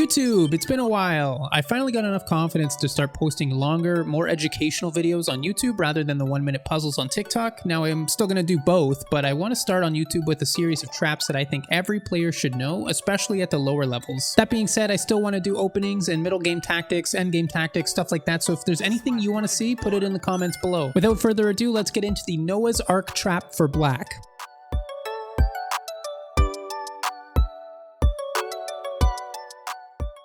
YouTube, it's been a while. I finally got enough confidence to start posting longer, more educational videos on YouTube rather than the 1-minute puzzles on TikTok. Now I'm still going to do both, but I want to start on YouTube with a series of traps that I think every player should know, especially at the lower levels. That being said, I still want to do openings and middle game tactics, end game tactics, stuff like that, so if there's anything you want to see, put it in the comments below. Without further ado, let's get into the Noah's Ark trap for black.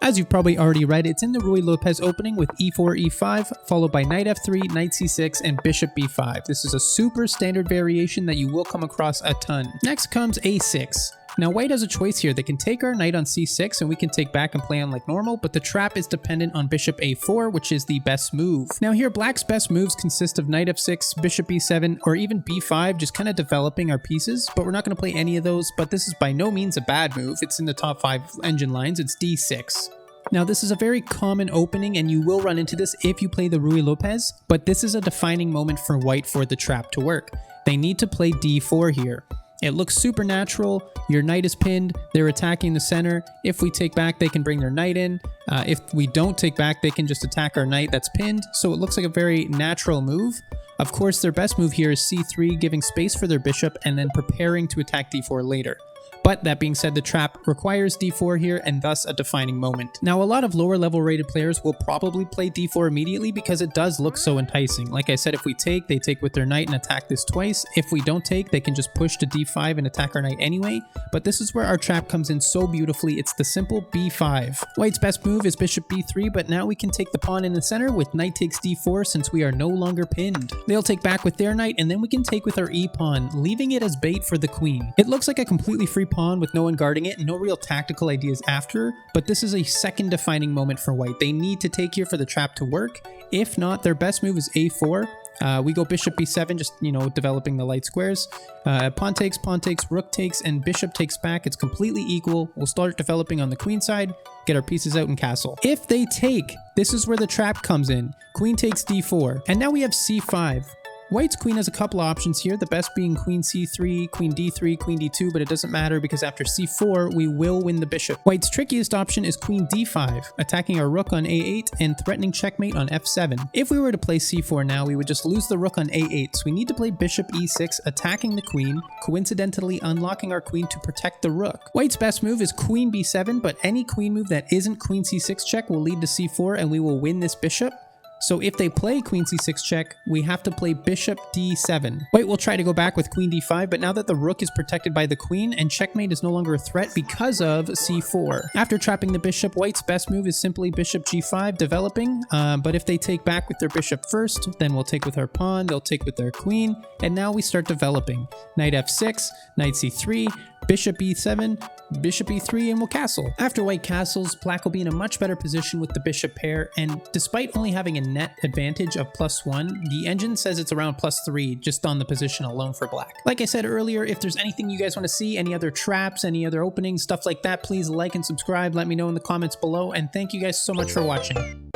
As you've probably already read, it's in the Ruy Lopez opening with e4, e5, followed by knight f3, knight c6, and bishop b5. This is a super standard variation that you will come across a ton. Next comes a6. Now white has a choice here. They can take our knight on c6 and we can take back and play on like normal, but the trap is dependent on bishop a4, which is the best move. Now here, black's best moves consist of knight f6, bishop b7, or even b5, just kind of developing our pieces, but we're not going to play any of those, but this is by no means a bad move. It's in the top 5 engine lines. It's d6. Now this is a very common opening and you will run into this if you play the Ruy Lopez, but this is a defining moment for white for the trap to work. They need to play d4 here. It looks supernatural, your knight is pinned, they're attacking the center. If we take back, they can bring their knight in. If we don't take back, they can just attack our knight that's pinned. So it looks like a very natural move. Of course, their best move here is c3, giving space for their bishop and then preparing to attack d4 later. But that being said, the trap requires d4 here and thus a defining moment. Now a lot of lower level rated players will probably play d4 immediately because it does look so enticing. Like I said, if we take, they take with their knight and attack this twice. If we don't take, they can just push to d5 and attack our knight anyway. But this is where our trap comes in so beautifully. It's the simple b5. White's best move is bishop b3, but now we can take the pawn in the center with knight takes d4 since we are no longer pinned. They'll take back with their knight and then we can take with our e-pawn, leaving it as bait for the queen. It looks like a completely free pawn with no one guarding it and no real tactical ideas after, but this is a second defining moment for white. They need to take here for the trap to work. If not, their best move is a4. We go bishop b7, just, developing the light squares. Pawn takes, rook takes, and bishop takes back. It's completely equal. We'll start developing on the queen side, get our pieces out and castle. If they take, this is where the trap comes in. Queen takes d4, and now we have c5. White's queen has a couple options here, the best being queen c3, queen d3, queen d2, but it doesn't matter because after c4, we will win the bishop. White's trickiest option is queen d5, attacking our rook on a8 and threatening checkmate on f7. If we were to play c4 now, we would just lose the rook on a8, so we need to play bishop e6, attacking the queen, coincidentally unlocking our queen to protect the rook. White's best move is queen b7, but any queen move that isn't queen c6 check will lead to c4 and we will win this bishop. So if they play queen c6 check, we have to play bishop d7. White will try to go back with queen d5, but now that the rook is protected by the queen and checkmate is no longer a threat because of c4. After trapping the bishop, White's best move is simply bishop g5 developing, but if they take back with their bishop first, then we'll take with our pawn, they'll take with their queen, and now we start developing. Knight f6, knight c3, bishop e7, bishop e3, and we'll castle. After white castles, black will be in a much better position with the bishop pair, and despite only having a net advantage of +1, the engine says it's around +3 just on the position alone for black. Like I said earlier, if there's anything you guys want to see, any other traps, any other openings, stuff like that, please like and subscribe, let me know in the comments below, and thank you guys so much for watching.